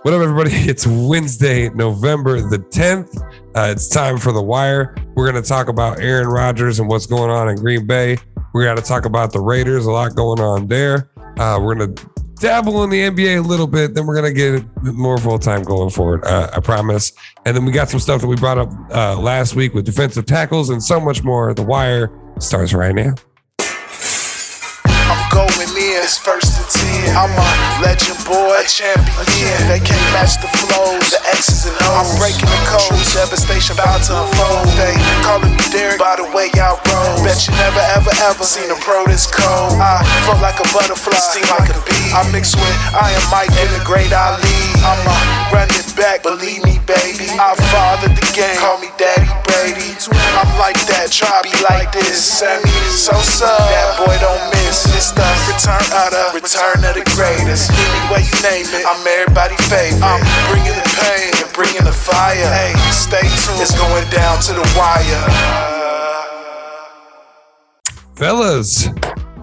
What up, everybody? It's Wednesday, November the 10th. It's time for The Wire. We're going to talk about Aaron Rodgers and what's going on in Green Bay. We're going to talk about the Raiders, a lot going on there. We're going to dabble in the NBA a little bit. Then we're going to get more full-time going forward, I promise. And then we got some stuff that we brought up last week with defensive tackles and so much more. The Wire starts right now. I'm going in, it's first and 10. I'm a legend boy, a champion. They can't match the flows, the X's and O's. I'm breaking the code, devastation about to unfold. They calling me Derek by the way I roll. Bet you never ever seen a pro this cold. I float like a butterfly, sting like a bee. I mix with I am Mike and the great Ali. I'm a run it back, believe me baby. I fathered the game, call me Daddy Brady. I'm like that, try be like this. Sammy Sosa, that boy don't miss. It's the return of the greatest. Any way you name it, I'm everybody's favorite. I'm bringing the pain and bringing the fire. Hey, stay tuned, it's going down to the wire. Fellas,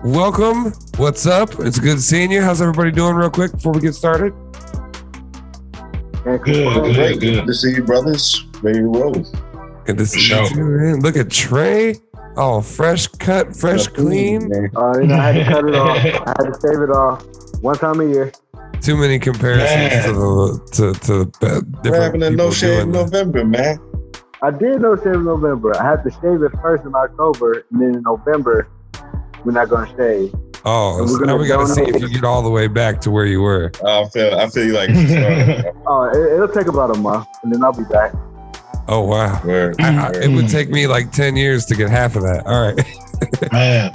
welcome. What's up? It's good seeing you. How's everybody doing real quick before we get started? Good to see you, brothers. Ready to roll. Good to see you, man. Look at Trey. Oh, fresh cut, fresh clean. I had to cut it off. I had to shave it off one time a year. Too many comparisons to different. What happened to No Shave in November, man? I did No Shave in November. I had to shave it first in October, and then in November, we're not going to shave. Oh, so now we got to see if you get all the way back to where you were. I feel you like. It'll take about a month, and then I'll be back. Oh, wow. Word. It would take me like 10 years to get half of that. All right. Man.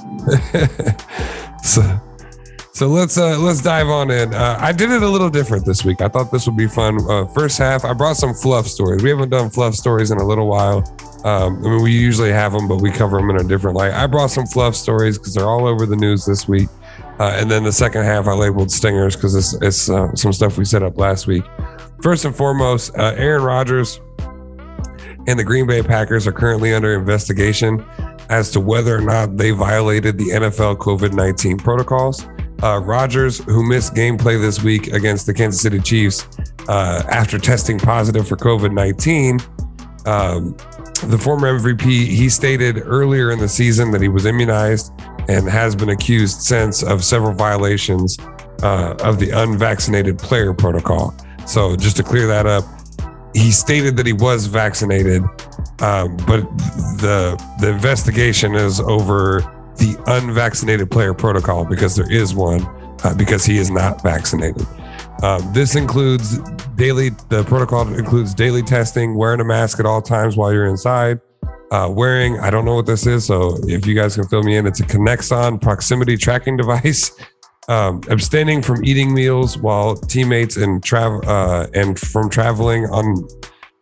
So let's dive on in. I did it a little different this week. I thought this would be fun. First half, I brought some Fluff stories. We haven't done Fluff stories in a little while. We usually have them, but we cover them in a different light. I brought some Fluff stories because they're all over the news this week. And then the second half, I labeled stingers because it's some stuff we set up last week. First and foremost, Aaron Rodgers and the Green Bay Packers are currently under investigation as to whether or not they violated the NFL COVID-19 protocols. Rodgers, who missed gameplay this week against the Kansas City Chiefs after testing positive for COVID-19, the former MVP, he stated earlier in the season that he was immunized and has been accused since of several violations of the unvaccinated player protocol. So just to clear that up, he stated that he was vaccinated, but the investigation is over the unvaccinated player protocol because there is one because he is not vaccinated. This includes the protocol includes daily testing, wearing a mask at all times while you're inside, wearing, I don't know what this is, so if you guys can fill me in, it's a Connexon proximity tracking device. Abstaining from eating meals while teammates and from traveling on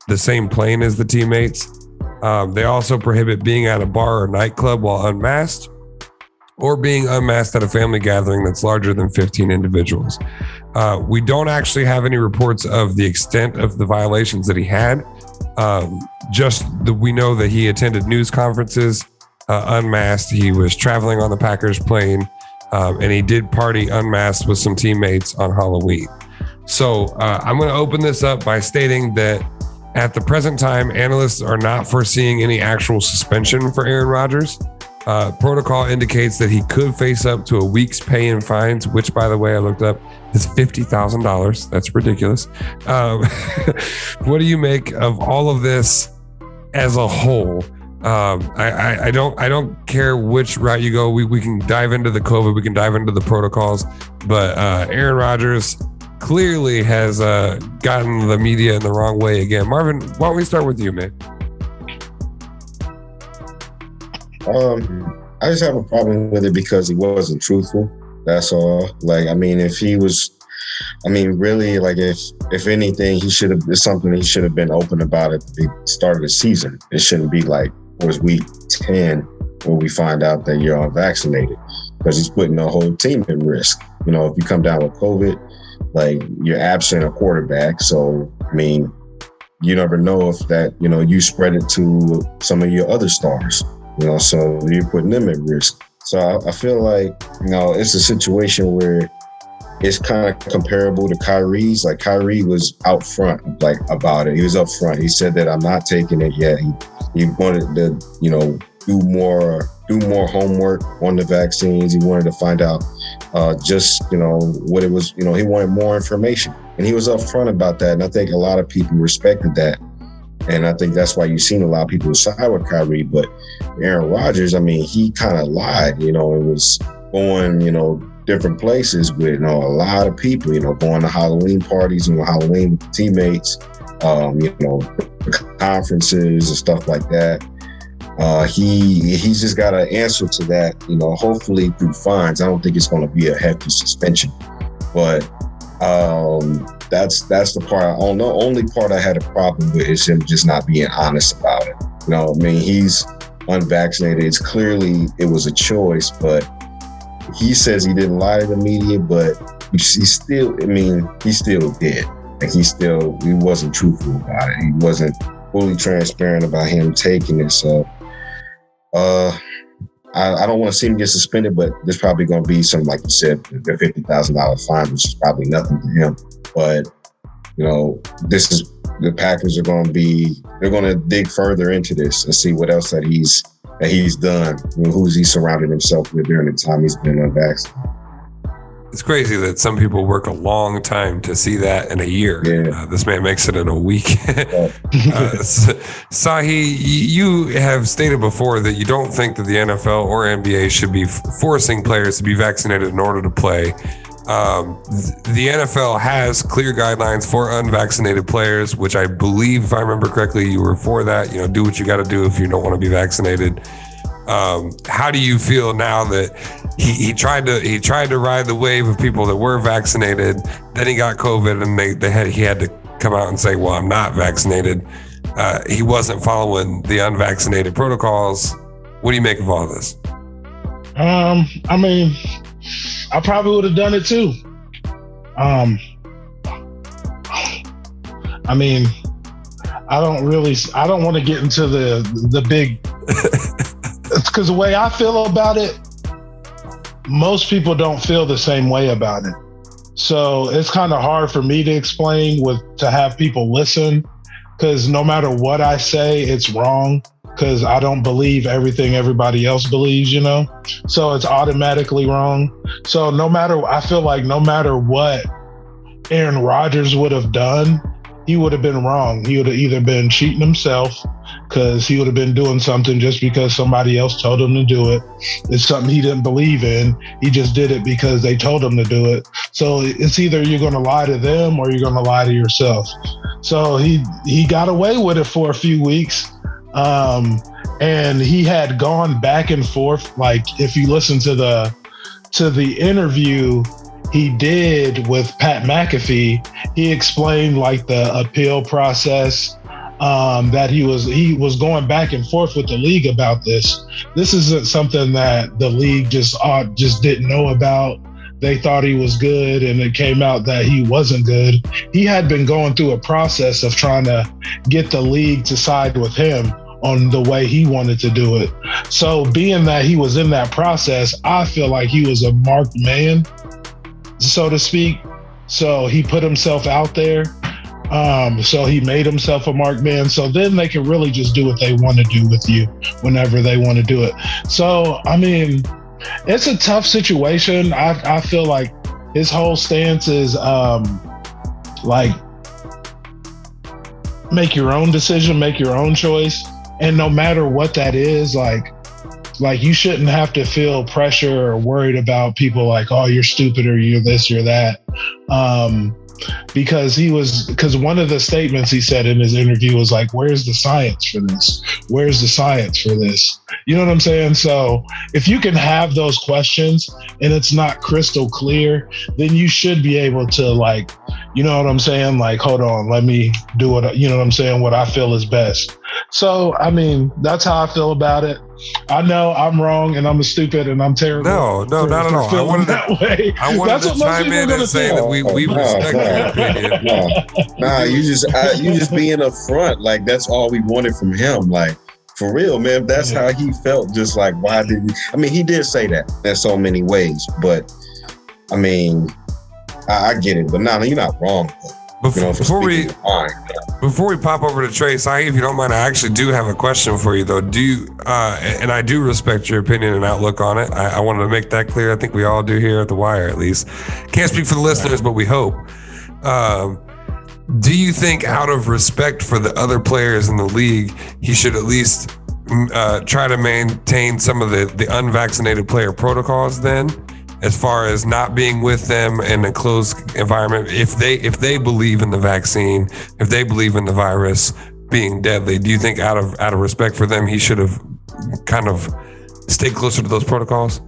the same plane as the teammates. They also prohibit being at a bar or nightclub while unmasked, or being unmasked at a family gathering that's larger than 15 individuals. We don't actually have any reports of the extent of the violations that he had. Just that we know that he attended news conferences unmasked. He was traveling on the Packers plane. And he did party unmasked with some teammates on Halloween. So I'm going to open this up by stating that at the present time, analysts are not foreseeing any actual suspension for Aaron Rodgers. Protocol indicates that he could face up to a week's pay and fines, which, by the way, I looked up, is $50,000. That's ridiculous. What do you make of all of this as a whole? I don't care which route you go. We can dive into the COVID, we can dive into the protocols, but Aaron Rodgers clearly has gotten the media in the wrong way again. Marvin, why don't we start with you, man? I just have a problem with it because he wasn't truthful. That's all. Like, I mean, if he was, really, like, if anything, it's something he should have been open about at the start of the season. It shouldn't be like, it was week 10 where we find out that you're unvaccinated, because he's putting the whole team at risk. You know, if you come down with COVID, like, you're absent a quarterback. So, you never know if that, you spread it to some of your other stars, so you're putting them at risk. So I feel like, it's a situation where it's kind of comparable to Kyrie's. Like Kyrie was out front, like about it. He was up front. He said that I'm not taking it yet. He wanted to, do more homework on the vaccines. He wanted to find out what it was. He wanted more information, and he was up front about that. And I think a lot of people respected that. And I think that's why you've seen a lot of people side with Kyrie. But Aaron Rodgers, I mean, he kind of lied. It was going, different places with a lot of people, going to Halloween parties and Halloween with teammates, conferences and stuff like that. He's just got an answer to that, hopefully through fines. I don't think it's going to be a hefty suspension, but that's the part. Only part I had a problem with is him just not being honest about it. He's unvaccinated. It's clearly it was a choice, but he says he didn't lie to the media, but he still did. And he wasn't truthful about it. He wasn't fully transparent about him taking it. So I don't want to see him get suspended, but there's probably going to be some, like you said, a $50,000 fine, which is probably nothing to him. But, the Packers are going to dig further into this and see what else that he's done. Who's he surrounded himself with during the time he's been unvaccinated. It's crazy that some people work a long time to see that in a year. Yeah. This man makes it in a week. Sahe, you have stated before that you don't think that the NFL or NBA should be forcing players to be vaccinated in order to play. The NFL has clear guidelines for unvaccinated players, which I believe, if I remember correctly, you were for that. Do what you got to do if you don't want to be vaccinated. How do you feel now that he tried to ride the wave of people that were vaccinated, then he got COVID, and he had to come out and say, well, I'm not vaccinated. He wasn't following the unvaccinated protocols. What do you make of all this? I probably would have done it too. I don't want to get into the big, because the way I feel about it, most people don't feel the same way about it. So it's kind of hard for me to explain to have people listen, because no matter what I say, it's wrong, because I don't believe everything everybody else believes, so it's automatically wrong. So I feel like no matter what Aaron Rodgers would have done, he would have been wrong. He would have either been cheating himself, because he would have been doing something just because somebody else told him to do it. It's something he didn't believe in. He just did it because they told him to do it. So it's either you're going to lie to them or you're going to lie to yourself. So he got away with it for a few weeks. And he had gone back and forth. Like, if you listen to the interview he did with Pat McAfee, he explained like the appeal process, that he was going back and forth with the league about this. This isn't something that the league just didn't know about. They thought he was good, and it came out that he wasn't good. He had been going through a process of trying to get the league to side with him on the way he wanted to do it. So being that he was in that process, I feel like he was a marked man, so to speak. So he put himself out there. So he made himself a marked man. So then they can really just do what they want to do with you whenever they want to do it. So, it's a tough situation. I feel like his whole stance is like, make your own decision, make your own choice. And no matter what that is, like you shouldn't have to feel pressure or worried about people like, oh, you're stupid or you're this, you're that. Because one of the statements he said in his interview was like, where's the science for this? Where's the science for this? You know what I'm saying? So if you can have those questions and it's not crystal clear, then you should be able to, like, you know what I'm saying? Like, hold on, let me do what, you know what I'm saying? What I feel is best. So, that's how I feel about it. I know I'm wrong and I'm stupid and I'm terrible. No, not at all. I wanted to chime in and say that we respect your opinion. Nah, you just being upfront. Like, that's all we wanted from him. Like, for real, man. That's how he felt. Just like, why did he? He did say that in so many ways, but I get it, but no, you're not wrong. Before we pop over to Trey, Sahe, if you don't mind, I actually do have a question for you, though. Do you, and I do respect your opinion and outlook on it. I wanted to make that clear. I think we all do here at The Wire, at least. Can't speak for the listeners, but we hope. Do you think, out of respect for the other players in the league, he should at least try to maintain some of the unvaccinated player protocols then? As far as not being with them in a closed environment, if they believe in the vaccine, if they believe in the virus being deadly, do you think out of respect for them, he should have kind of stayed closer to those protocols?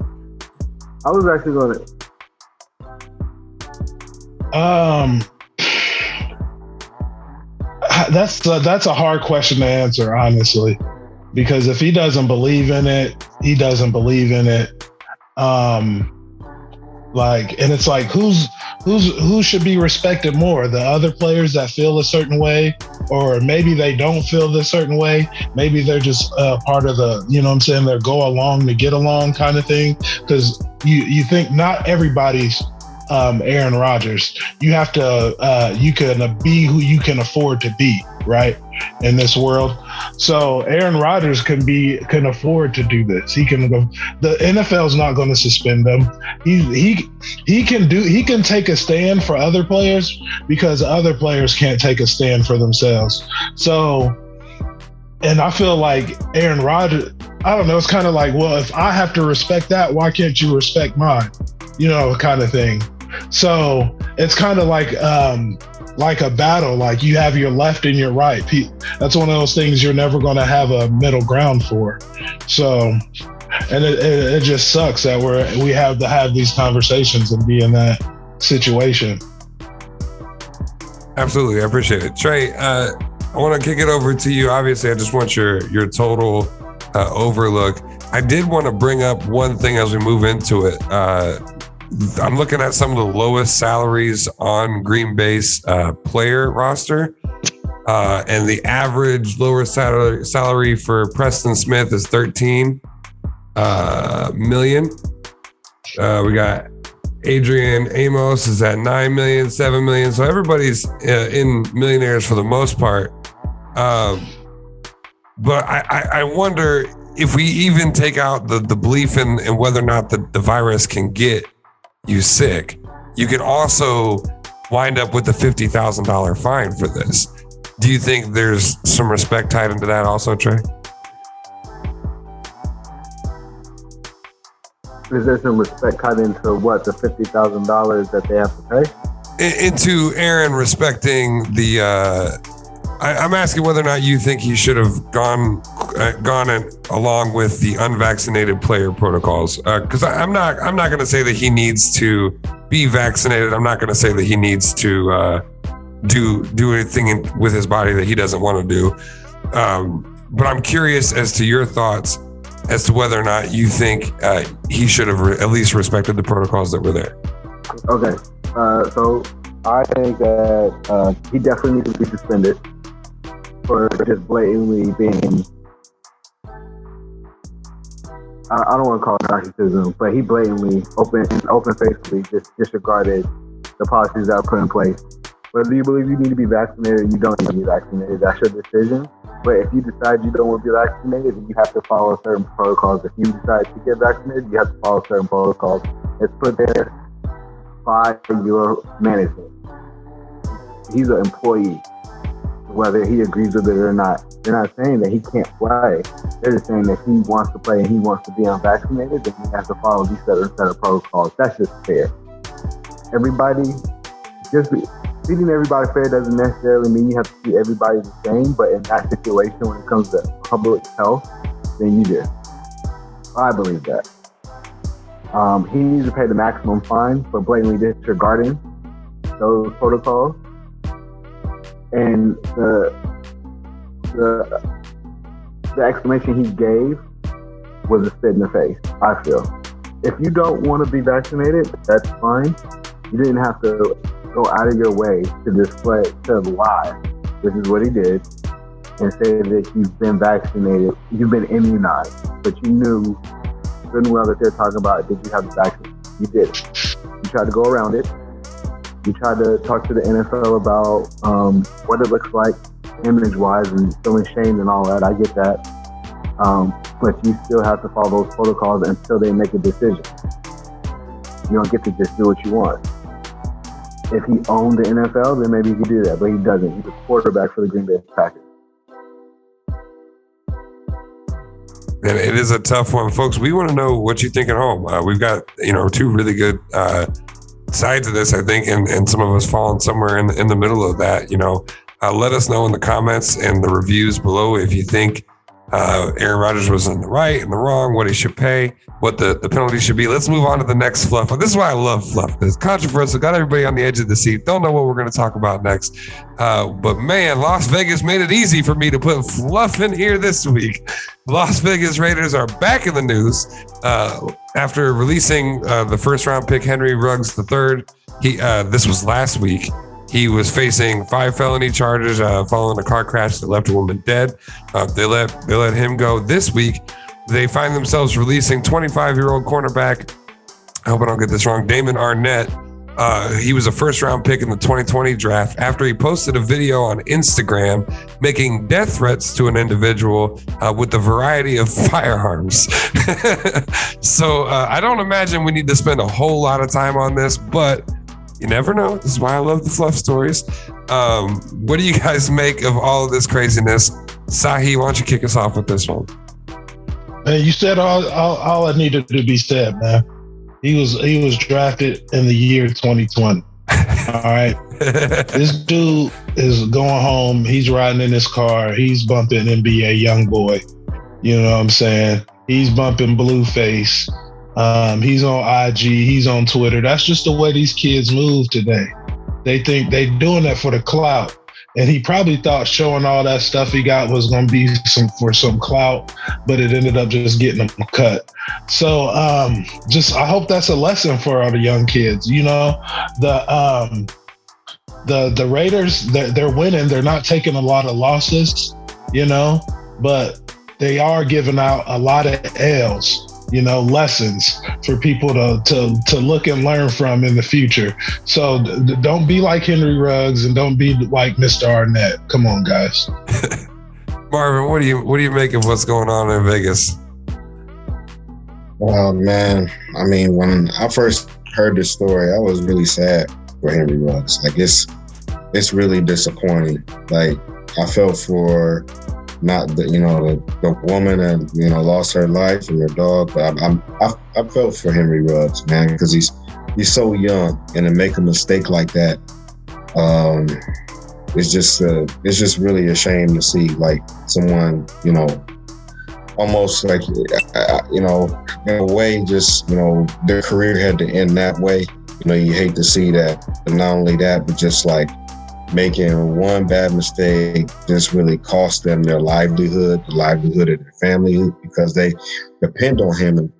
I was actually going to. That's a hard question to answer, honestly, because if he doesn't believe in it, he doesn't believe in it. And it's like, who should be respected more? The other players that feel a certain way, or maybe they don't feel this certain way. Maybe they're just part of the, you know what I'm saying, they're go along to get along kind of thing. Because you think not everybody's Aaron Rodgers. You have to, you can be who you can afford to be, right? In this world. So Aaron Rodgers can afford to do this. He can go, the NFL's not going to suspend him. He can take a stand for other players because other players can't take a stand for themselves. So, and I feel like Aaron Rodgers, I don't know, it's kind of like, well, if I have to respect that, why can't you respect mine? You know, kind of thing. So it's kind of like a battle, like you have your left and your right. That's one of those things you're never going to have a middle ground for. So, and it just sucks that we have to have these conversations and be in that situation. Absolutely. I appreciate it. Trey, I want to kick it over to you. Obviously, I just want your total overlook. I did want to bring up one thing as we move into it. I'm looking at some of the lowest salaries on Green Bay's player roster. And the average lower salary for Preston Smith is $13 million. We got Adrian Amos is at $9 million, $7 million. So everybody's in millionaires for the most part. But I wonder if we even take out the belief in whether or not the virus can get you sick, you could also wind up with a $50,000 fine for this. Do you think there's some respect tied into that also, Trey? Is there some respect cut into what, the $50,000 that they have to pay? Into Aaron respecting the. I'm asking whether or not you think he should have gone along with the unvaccinated player protocols. Because I'm not going to say that he needs to be vaccinated. I'm not going to say that he needs to do anything with his body that he doesn't want to do. But I'm curious as to your thoughts as to whether or not you think he should have at least respected the protocols that were there. Okay. So I think that he definitely needs to be suspended for just blatantly being, I don't want to call it narcissism, but he blatantly, open-facedly just disregarded the policies that are put in place. Whether you believe you need to be vaccinated or you don't need to be vaccinated, that's your decision. But if you decide you don't want to be vaccinated, then you have to follow certain protocols. If you decide to get vaccinated, you have to follow certain protocols. It's put there by your management. He's an employee, whether he agrees with it or not. They're not saying that he can't play. They're just saying that he wants to play and he wants to be unvaccinated, then he has to follow these set of protocols. That's just fair. Everybody, treating everybody fair doesn't necessarily mean you have to treat everybody the same, but in that situation, when it comes to public health, then you do. I believe that. He needs to pay the maximum fine for blatantly disregarding those protocols. And the explanation he gave was a spit in the face, I feel. If you don't want to be vaccinated, that's fine. You didn't have to go out of your way to lie, which is what he did, and say that you've been vaccinated, you've been immunized, but you knew good and well that they're talking about, did you have the vaccine? You did. You tried to go around it. You try to talk to the NFL about what it looks like image-wise and feeling shame and all that. I get that. But you still have to follow those protocols until they make a decision. You don't get to just do what you want. If he owned the NFL, then maybe he could do that, but he doesn't. He's a quarterback for the Green Bay Packers. And it is a tough one, folks. We want to know what you think at home. We've got, two really good sides of this, I think, and some of us falling somewhere in the middle of that. Let us know in the comments and the reviews below if you think Aaron Rodgers was in the right and the wrong, what he should pay, what the penalty should be. Let's move on to the next fluff. This is why I love fluff. It's controversial, got everybody on the edge of the seat. Don't know what we're going to talk about next. But man, Las Vegas made it easy for me to put fluff in here this week. Las Vegas Raiders are back in the news after releasing the first round pick Henry Ruggs III. This was last week. He was facing 5 felony charges following a car crash that left a woman dead. They let him go. This week, they find themselves releasing 25-year-old cornerback, I hope I don't get this wrong, Damon Arnett. He was a first-round pick in the 2020 draft after he posted a video on Instagram making death threats to an individual with a variety of firearms. So I don't imagine we need to spend a whole lot of time on this, but you never know. This is why I love the fluff stories. What do you guys make of all of this craziness? Sahe, why don't you kick us off with this one? Man, you said all that needed to be said, man. He was drafted in the year 2020. All right. This dude is going home. He's riding in his car. He's bumping NBA YoungBoy. You know what I'm saying? He's bumping Blueface. He's on IG, he's on Twitter. That's just the way these kids move today. They think they're doing that for the clout. And he probably thought showing all that stuff he got was going to be for some clout, but it ended up just getting him cut. So I hope that's a lesson for all the young kids. The Raiders, they're winning. They're not taking a lot of losses, but they are giving out a lot of L's. Lessons for people to look and learn from in the future. So don't be like Henry Ruggs and don't be like Mr. Arnett. Come on, guys. Marvin, what do you make of what's going on in Vegas? Oh man, I mean, when I first heard this story, I was really sad for Henry Ruggs. Like it's really disappointing. Like I felt for not the woman that lost her life and her dog, but I felt for Henry Ruggs, man, because he's so young, and to make a mistake like that, it's just really a shame to see like someone almost like in a way just their career had to end that way. You hate to see that, but not only that, but just like making one bad mistake just really cost them their livelihood, the livelihood of their family, because they depend on him, and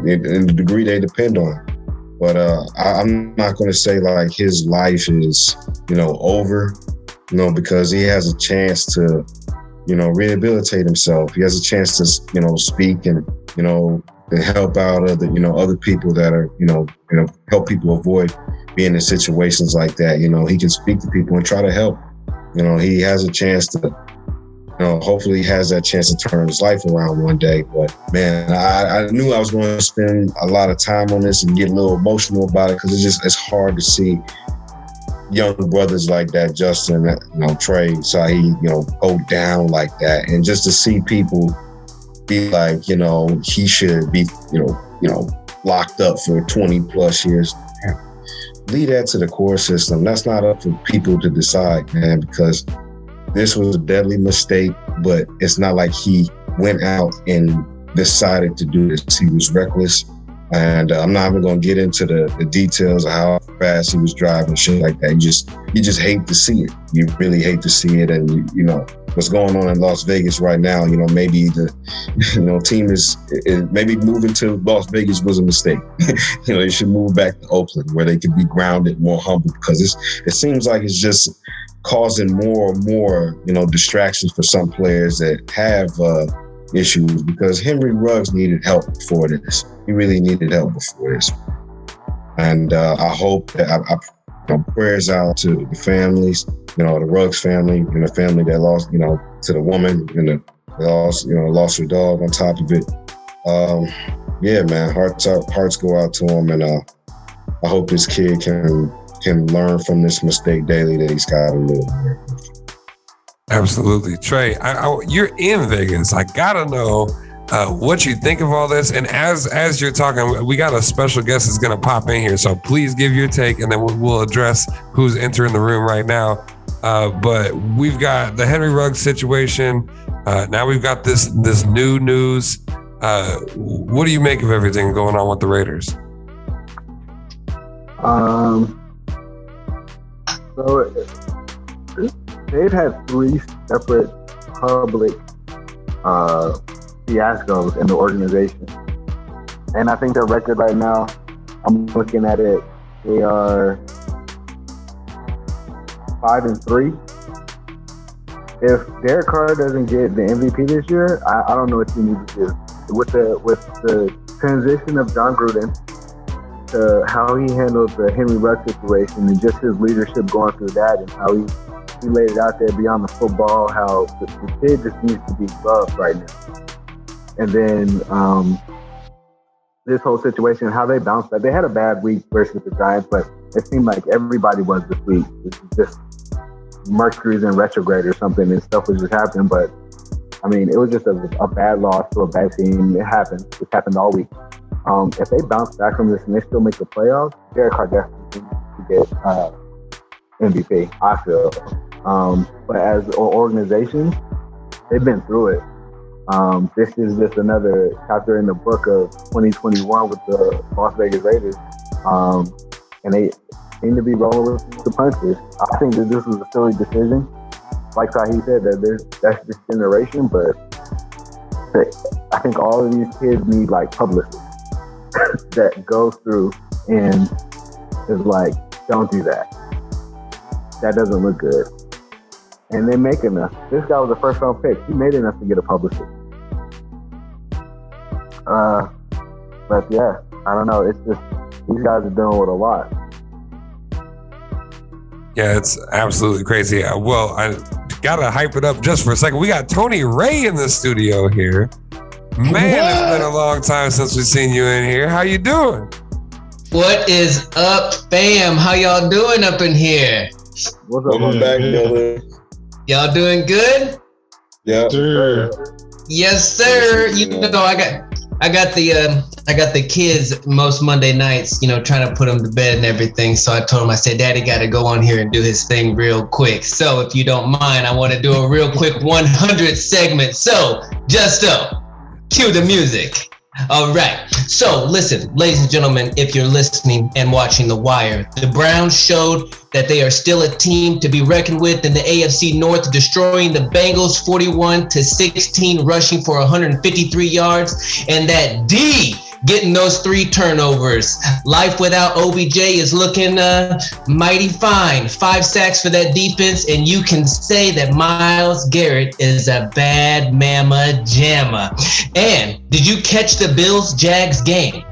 in the degree they depend on him. But I'm not going to say like his life is, over, because he has a chance to, rehabilitate himself. He has a chance to, speak and, to help out other people that are, help people avoid being in situations like that. He can speak to people and try to help. He has a chance to, hopefully he has that chance to turn his life around one day. But man, I knew I was going to spend a lot of time on this and get a little emotional about it, because it's hard to see young brothers like that, Justin, Trey, Sahe, go down like that. And just to see people be like, he should be, locked up for 20 plus years. Leave that to the court system. That's not up for people to decide, man, because this was a deadly mistake, but it's not like he went out and decided to do this. He was reckless. And I'm not even going to get into the details of how fast he was driving, shit like that. You just hate to see it. You really hate to see it. And, what's going on in Las Vegas right now, maybe the, team is maybe moving to Las Vegas was a mistake. They should move back to Oakland where they could be grounded, more humble, because it seems like it's just causing more and more, distractions for some players that have issues, because Henry Ruggs needed help before this. He really needed help before this. And I hope that prayers out to the families, the Ruggs family and the family that lost, to the woman and the lost her dog on top of it. Yeah, man, hearts go out to him, and I hope this kid can learn from this mistake daily that he's got to live. Absolutely. Trey, you're in Vegas. I gotta know what you think of all this. And as you're talking, we got a special guest that's gonna pop in here. So please give your take, and then we'll address who's entering the room right now. But we've got the Henry Ruggs situation. Now we've got this new news. What do you make of everything going on with the Raiders? So they've had 3 separate public fiascos in the organization. And I think their record right now, I'm looking at it, they are 5-3. If Derek Carr doesn't get the MVP this year, I don't know what you need to do. With the transition of John Gruden to how he handled the Henry Ruggs situation and just his leadership going through that, and how he laid it out there beyond the football, how the kid just needs to be loved right now. And then this whole situation, how they bounced back. They had a bad week versus the Giants, but it seemed like everybody was this week. It was just Mercury's in retrograde or something, and stuff was just happening. But I mean, it was just a bad loss to a bad team. It happened. It happened all week. If they bounce back from this and they still make the playoffs, Derek Carr definitely needs to get MVP, I feel. But as an organization, they've been through it. This is just another chapter in the book of 2021 with the Las Vegas Raiders. And they seem to be rolling with the punches. I think that this was a silly decision. Like Sahe said, that's this generation, but I think all of these kids need like publicity that goes through and is like, don't do that. That doesn't look good. And they're making us. This guy was a first round pick. He made enough to get a publicity. But yeah, I don't know. It's just, these guys are dealing with a lot. Yeah, it's absolutely crazy. Well, I gotta hype it up just for a second. We got Tony Ray in the studio here. Man, it's been a long time since we've seen you in here. How you doing? What is up, fam? How y'all doing up in here? What's up? Welcome back, brother. Y'all doing good? Yeah. Sure. Yes, sir. You know, I got the kids most Monday nights, trying to put them to bed and everything. So I told him, I said, Daddy got to go on here and do his thing real quick. So if you don't mind, I want to do a real quick 100 segment. So Justo, cue the music. All right. So listen, ladies and gentlemen, if you're listening and watching The Wire, the Browns showed that they are still a team to be reckoned with in the AFC North, destroying the Bengals 41-16, rushing for 153 yards, and that D getting those 3 turnovers. Life without OBJ is looking mighty fine. 5 sacks for that defense, and you can say that Myles Garrett is a bad mama jamma. And did you catch the Bills-Jags game?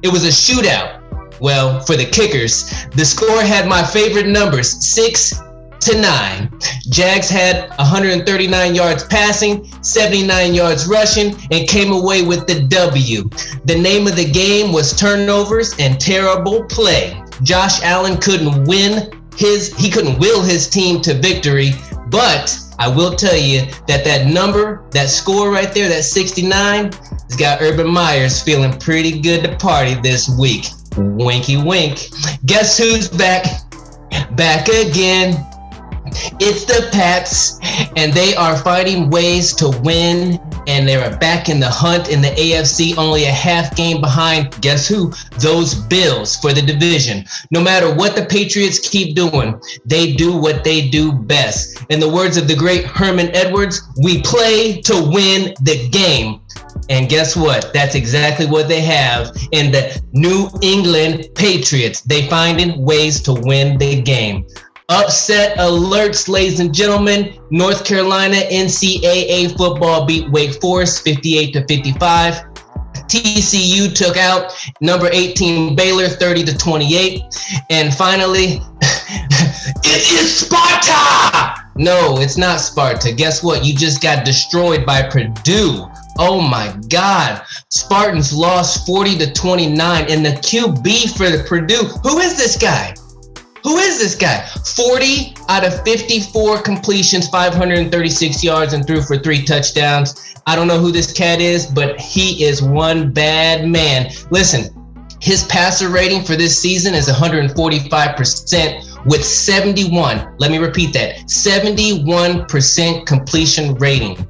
It was a shootout. Well, for the kickers, the score had my favorite numbers, 6-9. Jags had 139 yards passing, 79 yards rushing, and came away with the W. The name of the game was turnovers and terrible play. Josh Allen couldn't will his team to victory, but I will tell you that score right there, that 69, has got Urban Meyers feeling pretty good to party this week. Winky wink. Guess who's back? Back again. It's the Pats, and they are finding ways to win, and they are back in the hunt in the AFC, only a half game behind, guess who? Those Bills for the division. No matter what the Patriots keep doing, they do what they do best. In the words of the great Herman Edwards, we play to win the game. And guess what? That's exactly what they have in the New England Patriots. They finding ways to win the game. Upset alerts, ladies and gentlemen. North Carolina NCAA football beat Wake Forest 58-55. TCU took out number 18 Baylor 30-28. And finally, It is Sparta! No, it's not Sparta. Guess what? You just got destroyed by Purdue. Oh my God. Spartans lost 40-29, and the QB for the Purdue. Who is this guy? 40 out of 54 completions, 536 yards, and threw for 3 touchdowns. I don't know who this cat is, but he is one bad man. Listen, his passer rating for this season is 145% with 71. Let me repeat that. 71% completion rating.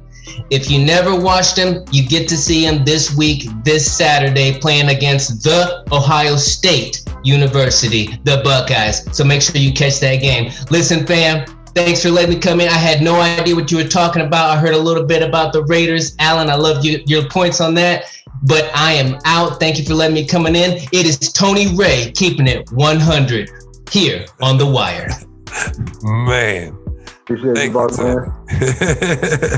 If you never watched him, you get to see him this week, this Saturday, playing against the Ohio State University, the Buckeyes. So make sure you catch that game. Listen, fam, thanks for letting me come in. I had no idea what you were talking about. I heard a little bit about the Raiders. Alan, I love your points on that, but I am out. Thank you for letting me come in. It is Tony Ray keeping it 100 here on The Wire. Man. Appreciate you, boss, man.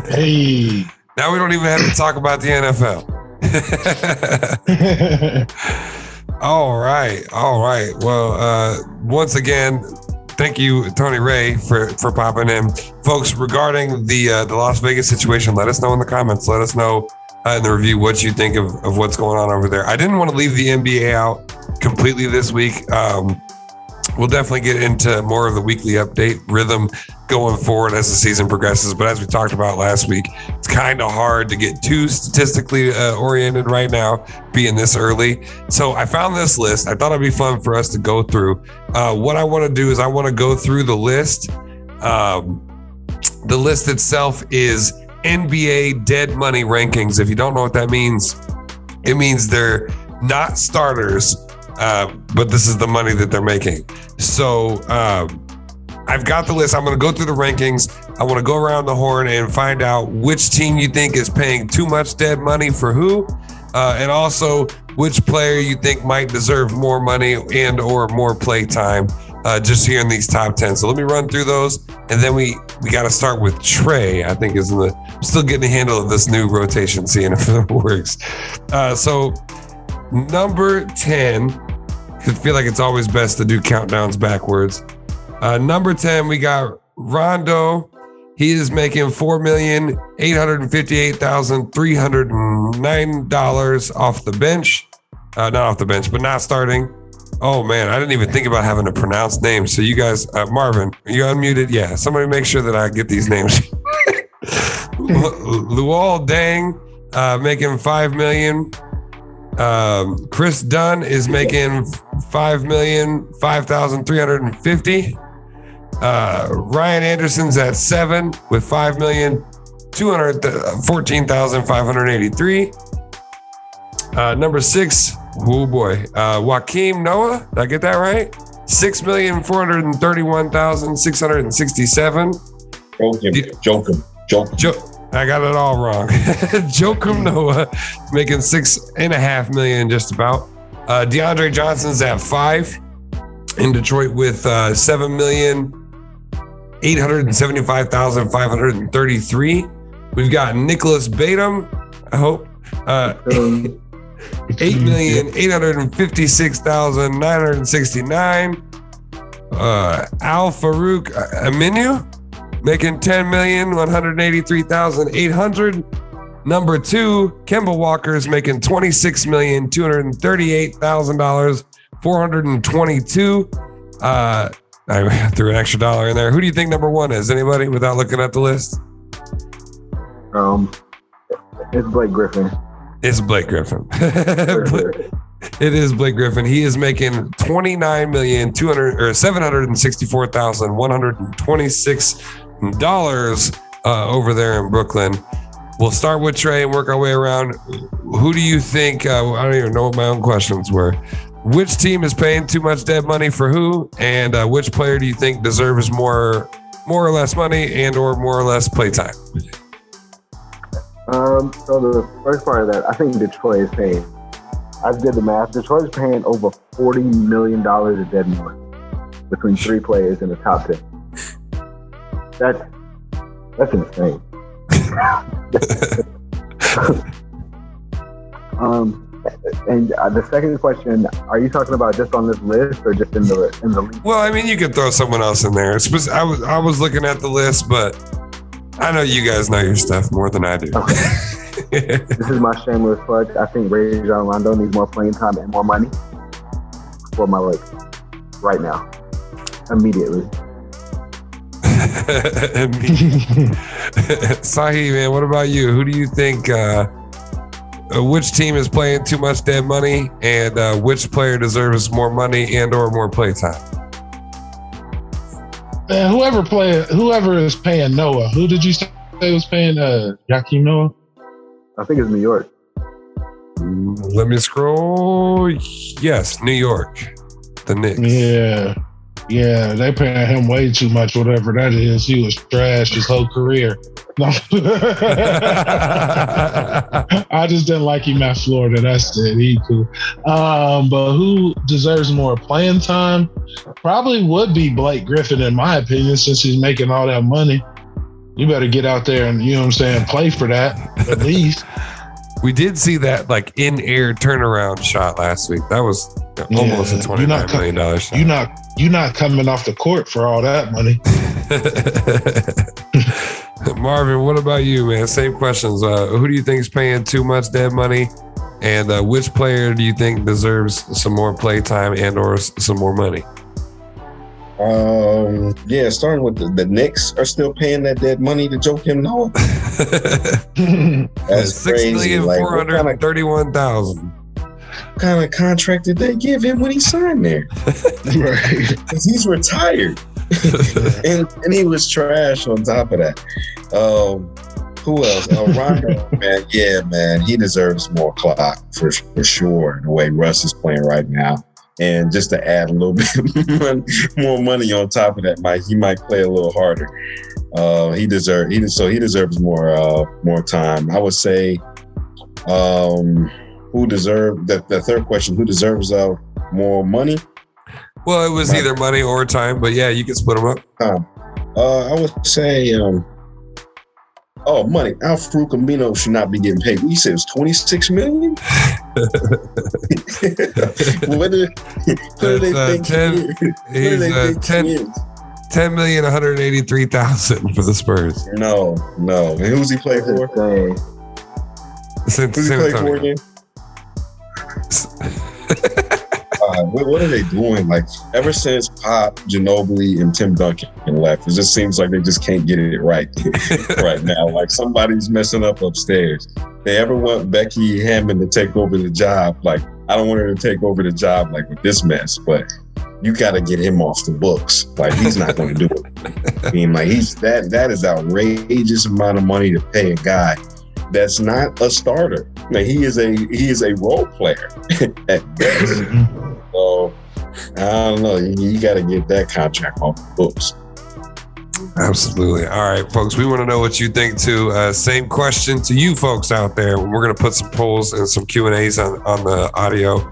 Hey. Now we don't even have to talk about the NFL. All right. Well, once again, thank you, Tony Ray, for popping in. Folks, regarding the Las Vegas situation, let us know in the comments. Let us know in the review what you think of what's going on over there. I didn't want to leave the NBA out completely this week. We'll definitely get into more of the weekly update rhythm going forward as the season progresses. But as we talked about last week, it's kind of hard to get too statistically oriented right now, being this early. So I found this list. I thought it'd be fun for us to go through. What I want to do is I want to go through the list. The list itself is NBA dead money rankings. If you don't know what that means, it means they're not starters, but this is the money that they're making. So I've got the list. I'm going to go through the rankings. I want to go around the horn and find out which team you think is paying too much dead money for who, and also which player you think might deserve more money and or more play time just here in these top 10. So let me run through those, and then we got to start with Trey. I think is still getting the handle of this new rotation, seeing if it works. So number 10, I feel like it's always best to do countdowns backwards. Number 10, we got Rondo. He is making $4,858,309 off the bench. Not off the bench, but not starting. Oh man, I didn't even think about having to pronounce names. So you guys, Marvin, are you unmuted? Yeah, somebody make sure that I get these names. Luol Deng making $5 million. Chris Dunn is making $5,005,350. Ryan Anderson's at 7 with $5,214,583. Number 6, oh boy, Joakim Noah. Did I get that right? $6,431,667. Joking. I got it all wrong. Joakim Noah is making $6.5 million, just about. DeAndre Johnson's at 5 in Detroit with $7,875,533. We've got Nicholas Batum. I hope $8,856,969. Al Farouk Aminu making $10,183,800. Number 2, Kemba Walker is making $26,238,422. I threw an extra dollar in there. Who do you think number 1 is? Anybody without looking at the list? It's Blake Griffin. It's Blake Griffin. It is Blake Griffin. He is making $29,764,126 over there in Brooklyn. We'll start with Trey and work our way around. Who do you think? I don't even know what my own questions were. Which team is paying too much dead money for who, and which player do you think deserves more or less money and or more or less play time? So the first part of that, I think Detroit is paying. I did the math. Detroit is paying over $40 million of dead money between 3 players in the top 10. That's insane. And the second question, are you talking about just on this list or just in the league? Well, I mean, you could throw someone else in there. I was looking at the list, but I know you guys know your stuff more than I do. Okay. This is my shameless plug. I think Rajon Rondo needs more playing time and more money for my Lakers right now, immediately. Sahe, man, what about you? Who do you think? Which team is playing too much dead money, and which player deserves more money and/or more play time? Man, whoever is paying Noah. Who did you say was paying Joakim Noah? I think it's New York. Let me scroll. Yes, New York. The Knicks. Yeah, they paying him way too much, whatever that is. He was trash his whole career. No. I just didn't like him at Florida. That's it. He cool. But who deserves more playing time? Probably would be Blake Griffin, in my opinion, since he's making all that money. You better get out there and, you know what I'm saying, play for that at least. We did see that like in-air turnaround shot last week. That was almost a $29 million shot. You're not coming off the court for all that money. Marvin, what about you, man? Same questions. Who do you think is paying too much dead money? And which player do you think deserves some more play time and/or some more money? Starting with the Knicks are still paying that dead money to Joakim Noah. That's crazy. $6,431,000. What kind of contract did they give him when he signed there? Right. Because he's retired. and he was trash on top of that. Who else? Rondo, man. Yeah, man. He deserves more clock for sure, the way Russ is playing right now. And just to add a little bit more money on top of that, he might play a little harder. He deserves more time. I would say, who deserves the third question? Who deserves more money? Well, it was either money or time, but yeah, you can split them up. I would say, money. Al-Farouq Amino should not be getting paid. You said it was $26 million. What do they think? He's $10,183,000 for the Spurs. No. And who's he playing for? Who's he playing for again? What are they doing? Like, ever since Pop, Ginobili, and Tim Duncan left, it just seems like they just can't get it right right now. Like, somebody's messing up upstairs. They ever want Becky Hammond to take over the job? Like, I don't want her to take over the job like with this mess, but you got to get him off the books. Like, he's not going to do it. I mean, like, that is outrageous amount of money to pay a guy that's not a starter. Now, he is a role player at best. So I don't know. You got to get that contract off the books. Absolutely. All right, folks. We want to know what you think too. Same question to you folks out there. We're going to put some polls and some Q&As on the audio.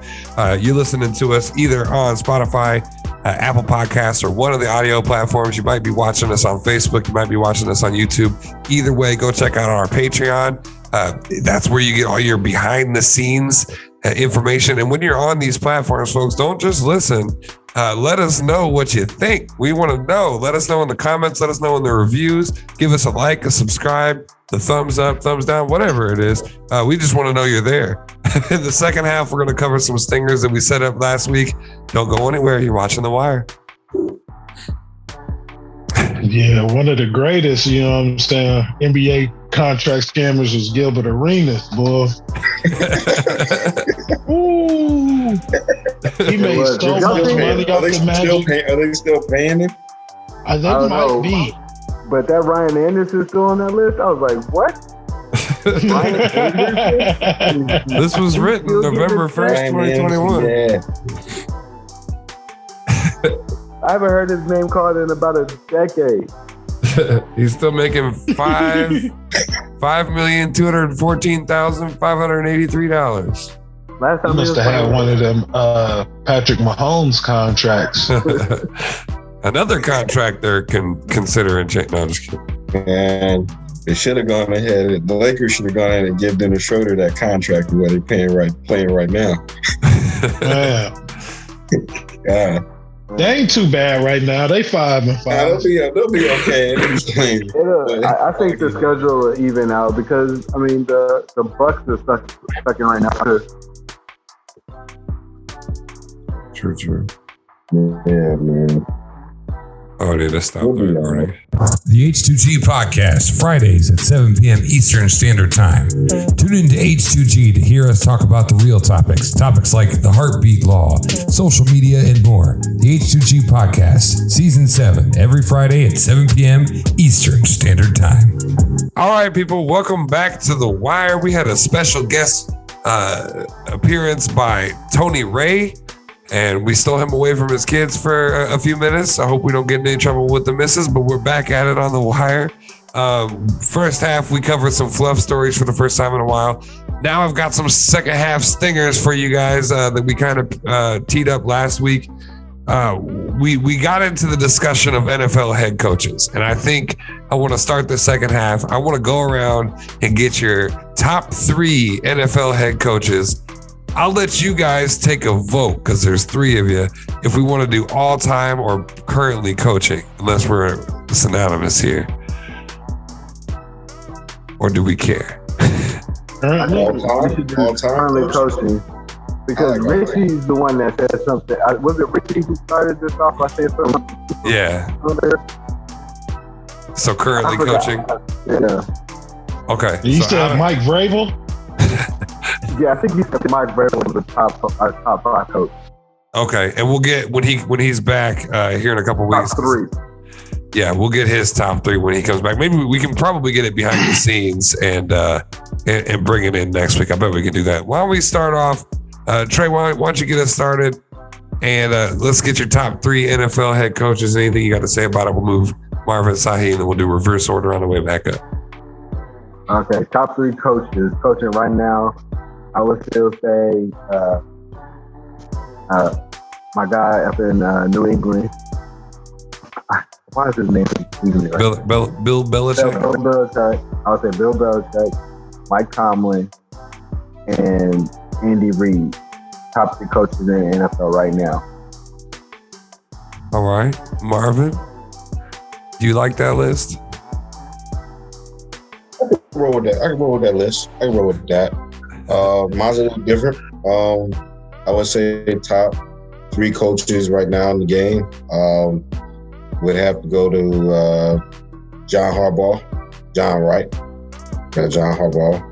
You're listening to us either on Spotify, Apple Podcasts, or one of the audio platforms. You might be watching us on Facebook. You might be watching us on YouTube. Either way, go check out our Patreon. That's where you get all your behind the scenes information. And when you're on these platforms, folks, don't just listen. Let us know what you think. We want to know. Let us know in the comments. Let us know in the reviews. Give us a like, a subscribe, the thumbs up, thumbs down, whatever it is. We just want to know you're there. In the second half, we're going to cover some stingers that we set up last week. Don't go anywhere. You're watching The Wire. Yeah, one of the greatest, you know what I'm saying, NBA contract scammers was Gilbert Arenas, boy. Ooh. He made so much money off the Magic. Are they still paying him? I think it might be. But that Ryan Anderson is still on that list. I was like, what? This was written November 1st, 2021. Yeah. I haven't heard his name called in about a decade. He's still making $5,214,583. Last time he must have had one of them Patrick Mahomes contracts. Another contract they're considering. No, I'm just kidding. And They should have gone ahead. The Lakers should have gone ahead and give Dennis Schroeder that contract where they're playing right now. Yeah. They ain't too bad right now. They 5-5. They'll be okay. I think the schedule will even out because the Bucks are stuck in right now too. True. Yeah, man. Oh, I need to stop the recording. The H2G Podcast, Fridays at 7 p.m. Eastern Standard Time. Tune in to H2G to hear us talk about the real topics like the heartbeat law, social media, and more. The H2G Podcast, Season 7, every Friday at 7 p.m. Eastern Standard Time. All right, people, welcome back to The Wire. We had a special guest appearance by Tony Ray. And we stole him away from his kids for a few minutes. I hope we don't get in any trouble with the missus, but we're back at it on The Wire. First half, we covered some Fluff stories for the first time in a while. Now I've got some second half stingers for you guys that we kind of teed up last week. We got into the discussion of NFL head coaches. And I think I want to start the second half. I want to go around and get your top 3 NFL head coaches. I'll let you guys take a vote because there's 3 of you if we want to do all time or currently coaching, unless we're synonymous here. Or do we care? All time Currently coaching. Because Richie's the one that said something. Was it Richie who started this off by saying something? Yeah. So currently coaching? Yeah. Okay. You said Mike Vrabel? Yeah, I think he said Mike Vrabel was our top 5 coach. Okay, and we'll get when he's back here in a couple weeks. Top 3. Yeah, we'll get his top 3 when he comes back. Maybe we can probably get it behind the scenes and bring it in next week. I bet we can do that. Why don't we start off? Trey, why don't you get us started? And let's get your top 3 NFL head coaches. Anything you got to say about it? We'll move Marvin, Sahe, and then we'll do reverse order on the way back up. Okay, top 3 coaches coaching right now. I would still say my guy up in New England. Why is his name? Bill Belichick. Bill Belichick. I would say Bill Belichick, Mike Tomlin, and Andy Reid. Top 3 coaches in the NFL right now. All right, Marvin. Do you like that list? I can roll with that list. I can roll with that. Mine's a little different. I would say top 3 coaches right now in the game would have to go to John Harbaugh, John Wright, John Harbaugh.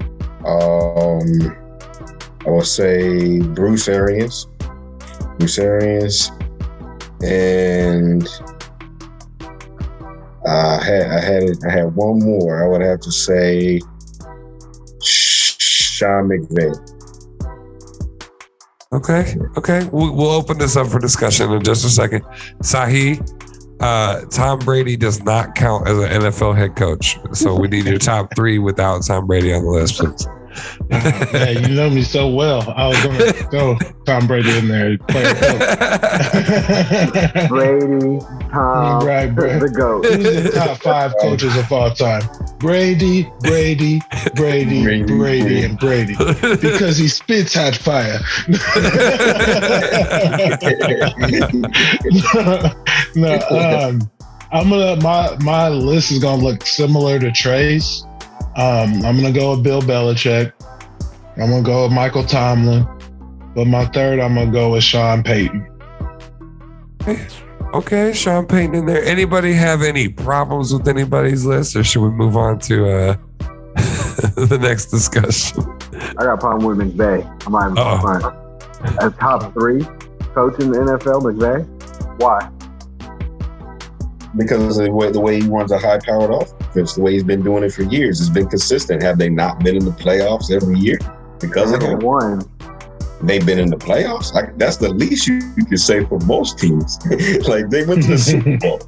I would say Bruce Arians, and I had one more. I would have to say Sean McVay. Okay. We'll open this up for discussion in just a second. Sahe, Tom Brady does not count as an NFL head coach, so we need your top 3 without Tom Brady on the list, please. Yeah, you know me so well. I was going to go Tom Brady in there. Brady, Tom, right, the GOAT. Who's the top 5 coaches of all time? Brady, and Brady. Because he spits hot fire. My list is gonna look similar to Trey's. I'm gonna go with Bill Belichick. I'm gonna go with Michael Tomlin. But my third, I'm gonna go with Sean Payton. Okay, Sean Payton in there. Anybody have any problems with anybody's list, or should we move on to the next discussion? I got a problem with McVay. I'm not even fine. As top 3 coach in the NFL, McVay. Why? Because of the way he runs a high-powered offense, the way he's been doing it for years. It's been consistent. Have they not been in the playoffs every year? Because of him. Won. They've been in the playoffs. Like, that's the least you can say for most teams. Like, they went to the Super Bowl.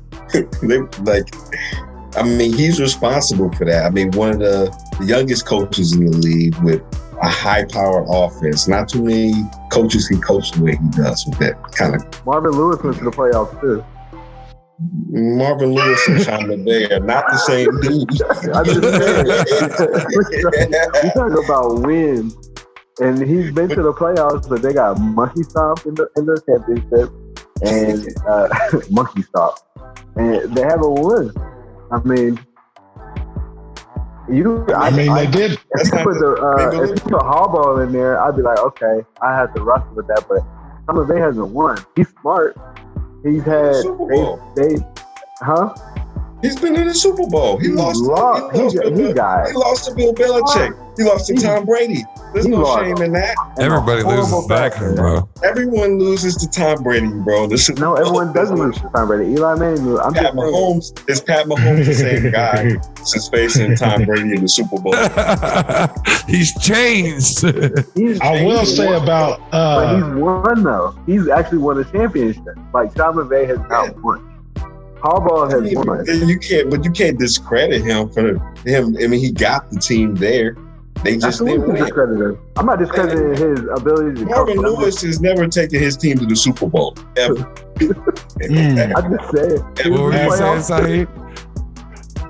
He's responsible for that. I mean, one of the youngest coaches in the league with a high-powered offense. Not too many coaches can coach the way he does with that kind of. Marvin Lewis went to the playoffs too. Marvin Lewis and Sean McVay are not the same dude. I just you talk about wins, and he's been to the playoffs, but they got monkey stomped in the championship, and monkey stomped, and they haven't won. I mean, they did. If you put Harbaugh in there, I'd be like, okay, I have to wrestle with that. But Sean McVay hasn't won. He's smart. He's had He's been in the Super Bowl. He lost to Bill Belichick. He lost to Tom Brady. There's no shame in that. Everybody loses that, bro. Everyone loses to Tom Brady, bro. No, everyone doesn't lose to Tom Brady. Eli Manning. Pat Mahomes the same guy since facing Tom Brady in the Super Bowl? He's changed. I will say about, but he's won though. He's actually won a championship. Like Sean McVay has not won. Harbaugh has won. You can't discredit him for him. I mean, he got the team there. They just didn't win. I'm not discrediting his ability to coach. Marvin Lewis has never taken his team to the Super Bowl, ever. I just said. What were you saying, Sahe?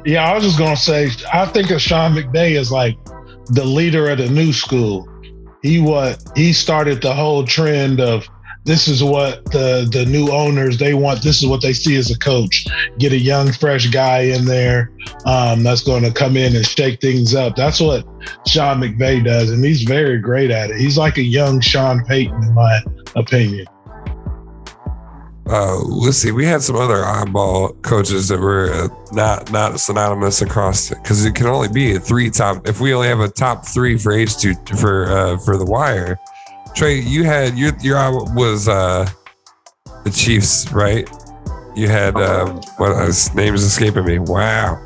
Yeah, I was just going to say, I think of Sean McVay as like the leader of the new school. He started the whole trend of this is what the new owners, they want. This is what they see as a coach. Get a young, fresh guy in there that's going to come in and shake things up. That's what Sean McVay does, and he's very great at it. He's like a young Sean Payton, in my opinion. Let's see. We had some other oddball coaches that were not synonymous across, because it can only be a three top. If we only have a top three for H2 for the Wire. Trey, you had your was the Chiefs, right? You had what his name is escaping me. Wow,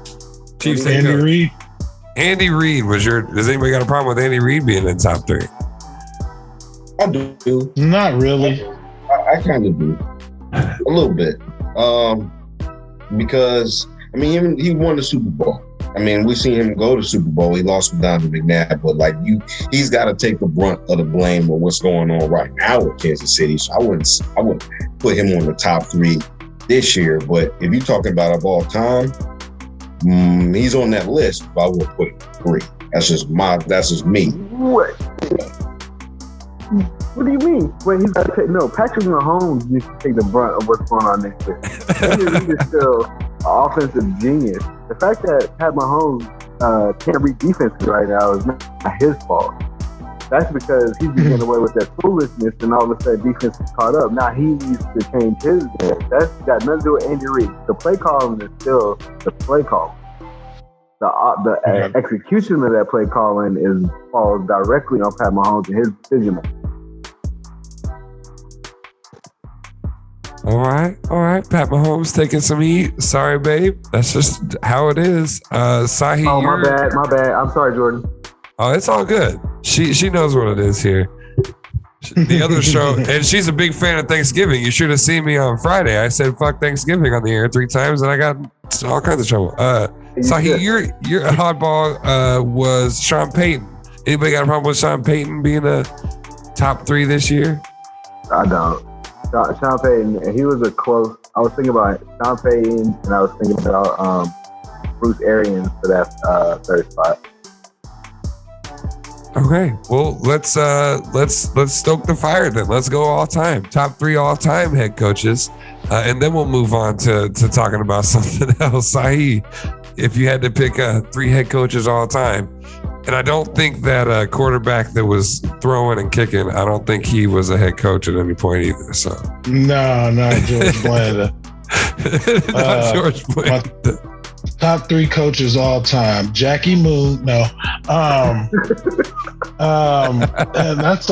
Chiefs. Andy Reid. Andy Reid was your. Does anybody got a problem with Andy Reid being in top three? I do. Not really. I kind of do. A little bit. Because I mean, he won the Super Bowl. I mean, we've seen him go to Super Bowl. He lost with Donovan McNabb, but like he's got to take the brunt of the blame of what's going on right now with Kansas City. So I wouldn't put him on the top three this year. But if you're talking about of all time, he's on that list. But I would put him three. That's just me. What do you mean? Wait, he's got to take Patrick Mahomes needs to take the brunt of what's going on next year. Andy Reid is still an offensive genius. The fact that Pat Mahomes can't read defenses right now is not his fault. That's because he's been getting away with that foolishness, and all of a sudden defense is caught up. Now he needs to change his game. That's got nothing to do with Andy Reid. The play calling is still the play call. The execution of that play calling falls directly on Pat Mahomes and his decision making. All right. Pat Mahomes taking some heat. Sorry, babe. That's just how it is. Sahe. Oh, my bad. I'm sorry, Jordan. Oh, it's all good. She knows what it is here. The other show, and she's a big fan of Thanksgiving. You should have seen me on Friday. I said "fuck Thanksgiving" on the air 3 times, and I got all kinds of trouble. Sahe, your hotball was Sean Payton. Anybody got a problem with Sean Payton being a top 3 this year? I don't. Sean Payton, he was I was thinking about Sean Payton, and I was thinking about Bruce Arians for that third spot. Okay, well let's stoke the fire then. Let's go all time, top 3 all time head coaches, and then we'll move on to talking about something else. Sahe, if you had to pick 3 head coaches all time, and I don't think that quarterback that was throwing and kicking, I don't think he was a head coach at any point either. So no, not George Blanda. Not George Blanda. Top 3 coaches all time. Jackie Moon. No. That's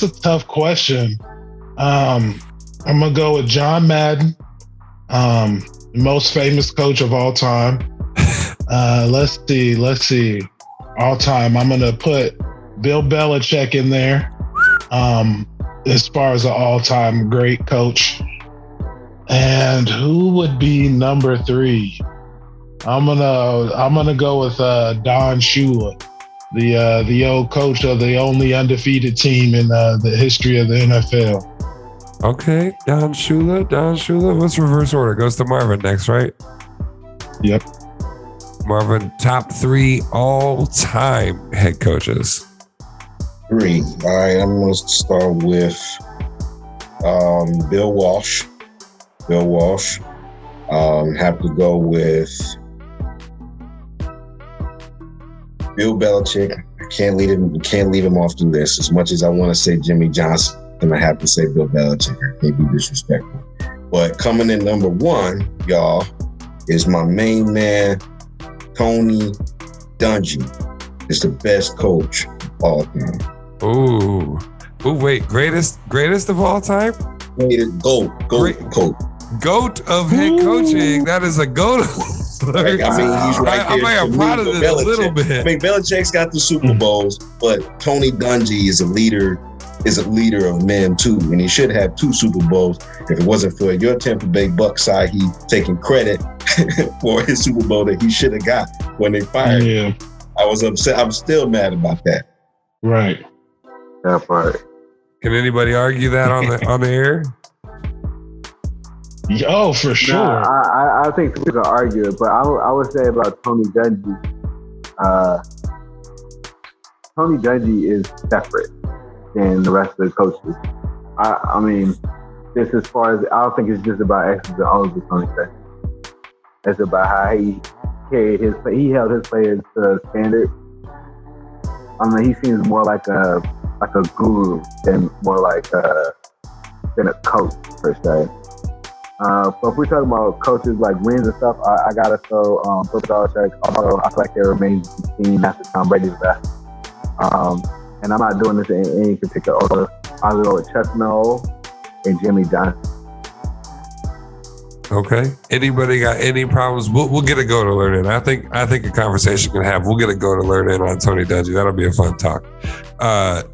a tough question. I'm gonna go with John Madden, most famous coach of all time. Let's see. All time. I'm gonna put Bill Belichick in there. As far as an all-time great coach. And who would be number 3? I'm gonna go with Don Shula, the old coach of the only undefeated team in the history of the NFL. Okay, Don Shula. What's reverse order? Goes to Marvin next, right? Yep. Marvin, top 3 all-time head coaches. 3. All right, I'm going to start with Bill Walsh. Have to go with Bill Belichick. Can't leave him off the list. As much as I want to say Jimmy Johnson, I have to say Bill Belichick. I can't be disrespectful. But coming in number 1, y'all, is my main man, Tony Dungy. Is the best coach of all time. Ooh, wait, greatest of all time? GOAT. GOAT of head coaching. That is a GOAT. Like, I mean, he's right there. I'm proud of this a little bit. I mean, Belichick's got the Super Bowls, but Tony Dungy is a leader of men too, and he should have 2 Super Bowls if it wasn't for your Tampa Bay Bucks side. He taking credit for his Super Bowl that he should have got when they fired him. I was upset. I'm still mad about that. Right. That part. Can anybody argue that on the air? Oh, for sure. Nah, I think we can argue it, but I would say about Tony Dungy. Tony Dungy is separate than the rest of the coaches. I mean, just as far as, I don't think it's just about X's and O's with Tony Dungy. It's about how he held his players to a standard. I mean, he seems more like a guru than more like than a coach per se. But if we're talking about coaches like wins and stuff, I gotta throw Bill Belichick. Although I feel like there remains the team after Tom Brady's best. And I'm not doing this in any particular order. I'll go with Chuck Noll and Jimmy Johnson. Okay. Anybody got any problems? We'll get a go to learn in. I think a conversation can have. We'll get a go to learn in on Tony Dungy. That'll be a fun talk.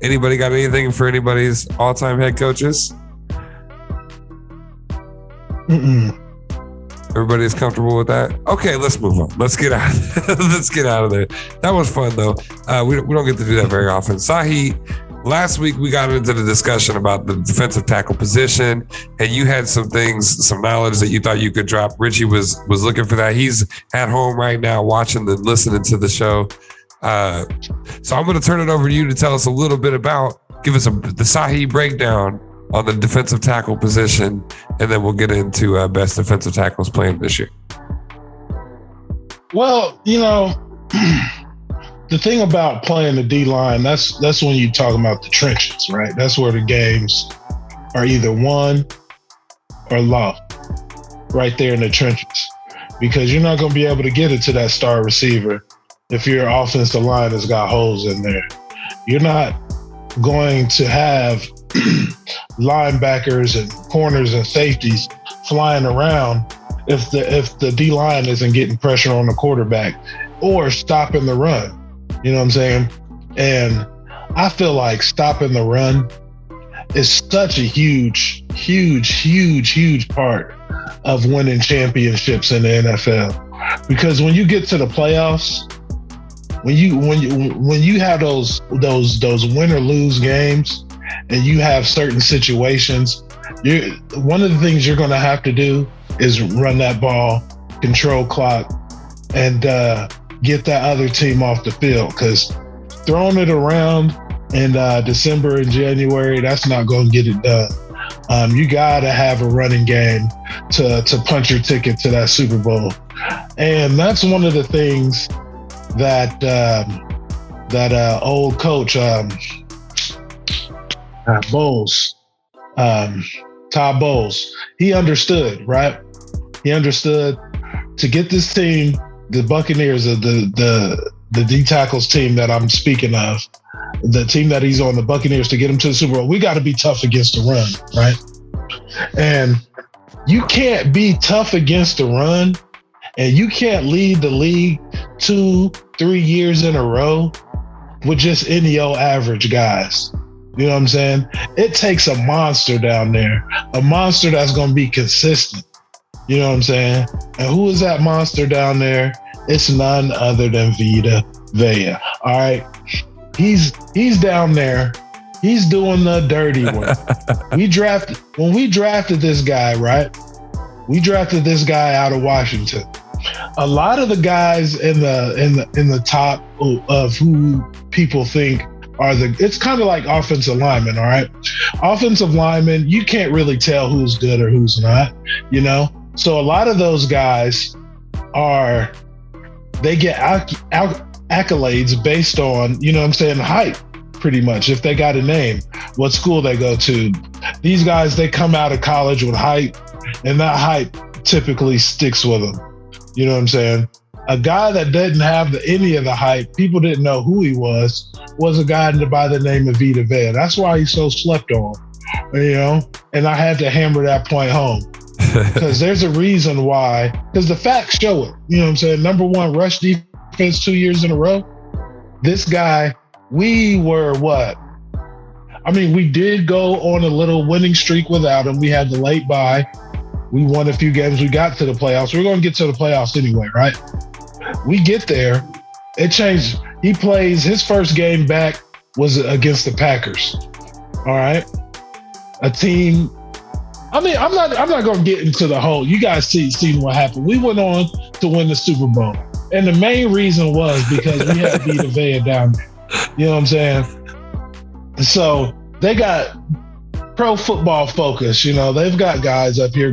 Anybody got anything for anybody's all-time head coaches? Everybody's comfortable with that? Okay, let's move on. Let's get out. Let's get out of there. That was fun though. We don't get to do that very often. Sahe, last week we got into the discussion about the defensive tackle position, and you had some knowledge that you thought you could drop. Richie was looking for that. He's at home right now watching and listening to the show. So I'm going to turn it over to you to tell us a little bit give us the Sahe breakdown on the defensive tackle position, and then we'll get into best defensive tackles playing this year. Well, the thing about playing the D-line, that's when you talk about the trenches, right? That's where the games are either won or lost, right there in the trenches. Because you're not going to be able to get it to that star receiver if your offensive line has got holes in there. You're not going to have linebackers and corners and safeties flying around if the D-line isn't getting pressure on the quarterback or stopping the run. You know what I'm saying? And I feel like stopping the run is such a huge part of winning championships in the NFL. Because when you get to the playoffs, when you have those win or lose games, and you have certain situations, one of the things you're going to have to do is run that ball, control clock, and get that other team off the field. Because throwing it around in December and January, that's not going to get it done. You got to have a running game to punch your ticket to that Super Bowl. And that's one of the things that old coach Bowles, Todd Bowles, he understood, right? He understood to get this team, the Buccaneers, the D tackles team that I'm speaking of, the team that he's on, the Buccaneers, to get them to the Super Bowl. We got to be tough against the run, right? And you can't be tough against the run, and you can't lead the league 2-3 years in a row with just any old average guys. You know what I'm saying? It takes a monster down there, a monster that's going to be consistent. You know what I'm saying? And who is that monster down there? It's none other than Vita Vea. All right. He's down there He's doing the dirty work. When we drafted this guy, right? We drafted this guy out of Washington. A lot of the guys in the top of who people think are it's kind of like offensive linemen, all right? Offensive linemen, you can't really tell who's good or who's not, you know? So a lot of those guys they get accolades based on, you know what I'm saying, hype, pretty much, if they got a name, what school they go to. These guys, they come out of college with hype, and that hype typically sticks with them. You know what I'm saying? A guy that didn't have any of the hype, people didn't know who he was a guy by the name of Vita Vea. That's why he's so slept on, you know? And I had to hammer that point home. Because there's a reason why, because the facts show it. You know what I'm saying? Number one rush defense 2 years in a row. This guy, we were what? I mean, we did go on a little winning streak without him. We had the late bye. We won a few games. We got to the playoffs. We're going to get to the playoffs anyway, right? We get there. It changed. He plays his first game back was against the Packers. All right. A team. I mean, I'm not going to get into the whole. You guys seen what happened. We went on to win the Super Bowl. And the main reason was because we had Vita Vea down there. You know what I'm saying? So they got Pro Football Focus. You know, they've got guys up here,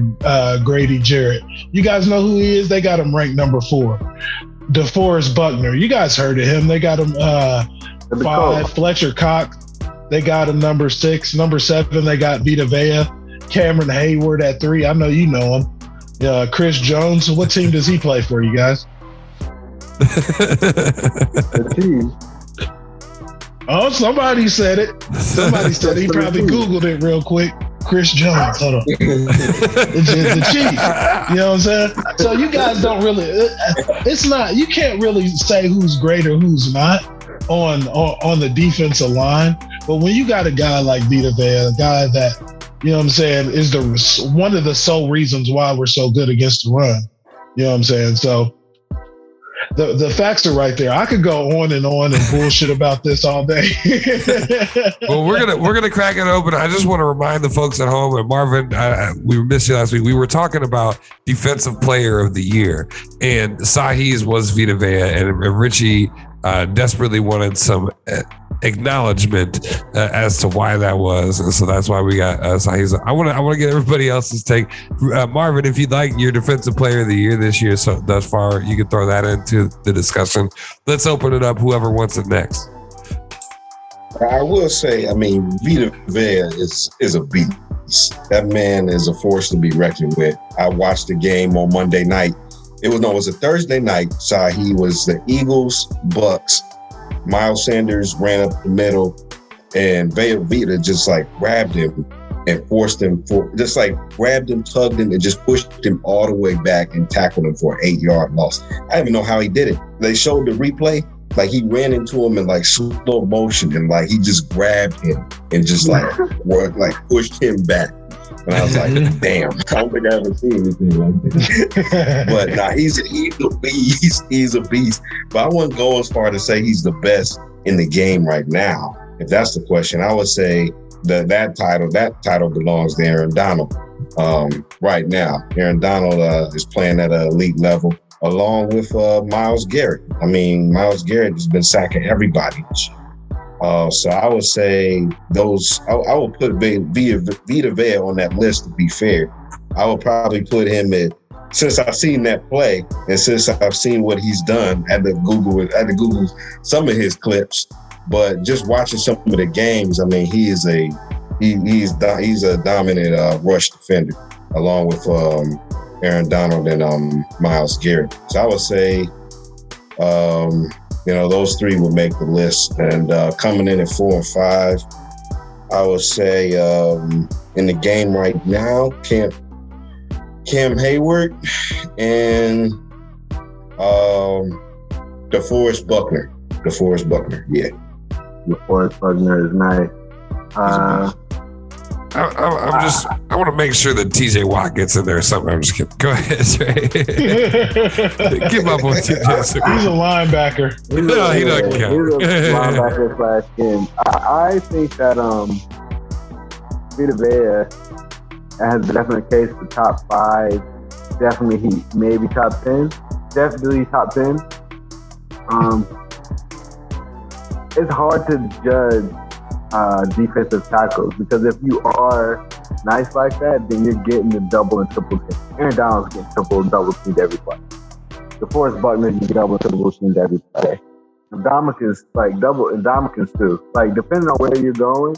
Grady Jarrett. You guys know who he is? They got him ranked number 4. DeForest Buckner. You guys heard of him. They got him 5. Fletcher Cox. They got him number 6. Number 7, they got Vita Vea. Cameron Hayward at 3. I know you know him. Chris Jones. What team does he play for, you guys? The team. Oh, somebody said it. Somebody said it. He probably Googled it real quick. Chris Jones. Hold on. It's the Chief. You know what I'm saying? So you guys don't really, it's not, you can't really say who's great or who's not on the defensive line. But when you got a guy like Vita Vea, a guy that, you know what I'm saying, is one of the sole reasons why we're so good against the run. You know what I'm saying? So the facts are right there. I could go on and bullshit about this all day. Well, we're gonna crack it open. I just want to remind the folks at home, and Marvin, we missed you last week. We were talking about Defensive Player of the Year, and Sahe's was Vita Vea, and Richie desperately wanted some acknowledgement as to why that was, and so that's why we got Sahe's. I want to get everybody else's take. Marvin, if you'd like your Defensive Player of the Year this year, so thus far, you can throw that into the discussion. Let's open it up. Whoever wants it next. I will say, I mean, Vita Vea is a beast. That man is a force to be reckoned with. I watched the game on Monday night. It was a Thursday night. Sahe was the Eagles, Bucks. Miles Sanders ran up the middle, and Vita just like grabbed him and forced him grabbed him, tugged him, and just pushed him all the way back and tackled him for an 8-yard loss. I don't even know how he did it. They showed the replay, like he ran into him in like slow motion, and like he just grabbed him and just like pushed him back. And I was like, damn, I don't think I ever seen anything like this. But nah, he's a beast. He's a beast. But I wouldn't go as far to say he's the best in the game right now. If that's the question, I would say that title belongs to Aaron Donald right now. Aaron Donald is playing at an elite level along with Myles Garrett. I mean, Myles Garrett has been sacking everybody this year. So I would say I would put Vita Vea on that list, to be fair. I would probably put him since I've seen that play and since I've seen what he's done, I had to Google some of his clips, but just watching some of the games, I mean, he's a dominant rush defender along with Aaron Donald and Myles Garrett. So I would say those 3 would make the list. And coming in at 4 and 5, I would say in the game right now, Cam Hayward and DeForest Buckner. Yeah. DeForest Buckner is nice. I want to make sure that TJ Watt gets in there or something. I'm just kidding. Go ahead, Trey. Give up on TJ. He's a linebacker. No, he doesn't count. He's a linebacker / end. I think that Vita Vea has a definite case for top 5. Definitely maybe top 10. Definitely top 10. It's hard to judge defensive tackles because if you are nice like that, then you're getting the double and triple team. Aaron Donald's getting triple and double teamed every play. DeForest Buckner, you get double and triple teamed every play. Dominican's like double, and Dominican's too. Like depending on where you're going,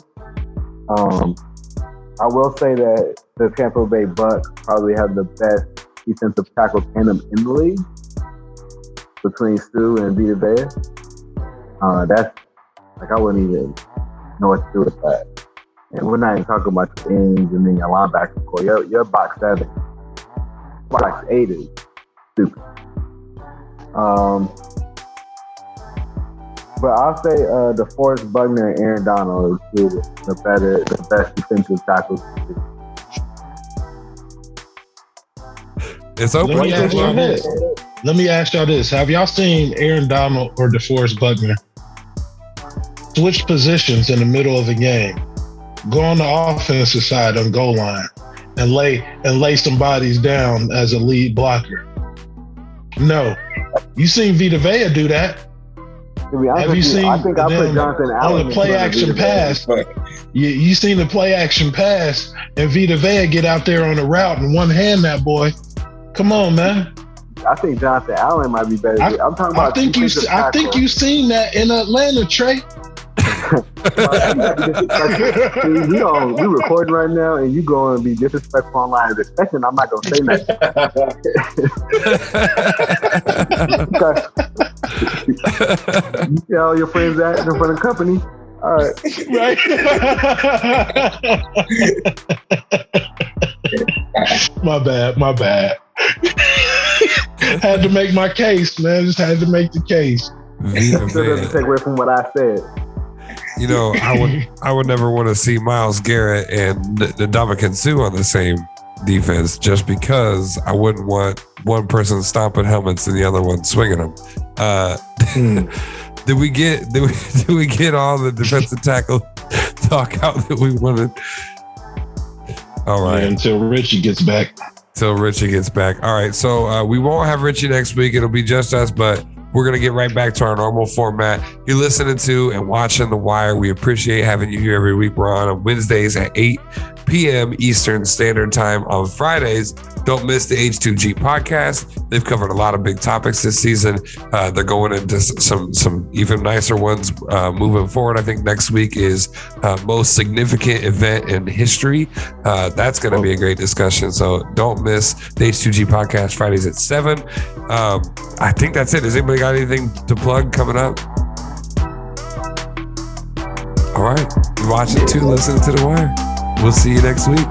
I will say that the Tampa Bay Bucks probably have the best defensive tackle tandem in the league between Stu and Vita Vea. That's like I wouldn't even know what to do with that. And we're not even talking about the ends and then your linebacker core. Your box 7, box 8 is stupid. But I'll say DeForest Buckner and Aaron Donald is the best defensive tackles. It's open. Let me ask y'all this. Have y'all seen Aaron Donald or DeForest Buckner switch positions in the middle of a game, go on the offensive side on goal line, and lay some bodies down as a lead blocker? No. You seen Vita Vea do that? Have you seen? I think I put Jonathan Allen on the play action pass. You seen the play action pass, and Vita Vea get out there on the route and one hand that boy. Come on, man. I think Jonathan Allen might be better. I'm talking about. I think you seen that in Atlanta, Trey. We recording right now, and you going to be disrespectful online. Expecting I'm not going to say nothing. You see all your friends acting in front of company. All right, right. My bad. Had to make my case, man. Just had to make the case. Still doesn't take away from what I said. You know, I would never want to see Myles Garrett and Ndamukong Suh on the same defense just because I wouldn't want one person stomping helmets and the other one swinging them. Did we get all the defensive tackle talk out that we wanted? All right. Yeah, until Richie gets back. All right. So we won't have Richie next week. It'll be just us, but we're going to get right back to our normal format. You're listening to and watching The Wire. We appreciate having you here every week. We're on Wednesdays at 8 p.m. Eastern Standard Time. On Fridays, don't miss the H2G podcast. They've covered a lot of big topics this season. They're going into some even nicer ones moving forward. I think next week is most significant event in history. That's going to be a great discussion. So don't miss the H2G podcast Fridays at 7. I think that's it. Has anybody got anything to plug coming up? All right. You're watching too, listening to The Wire. We'll see you next week.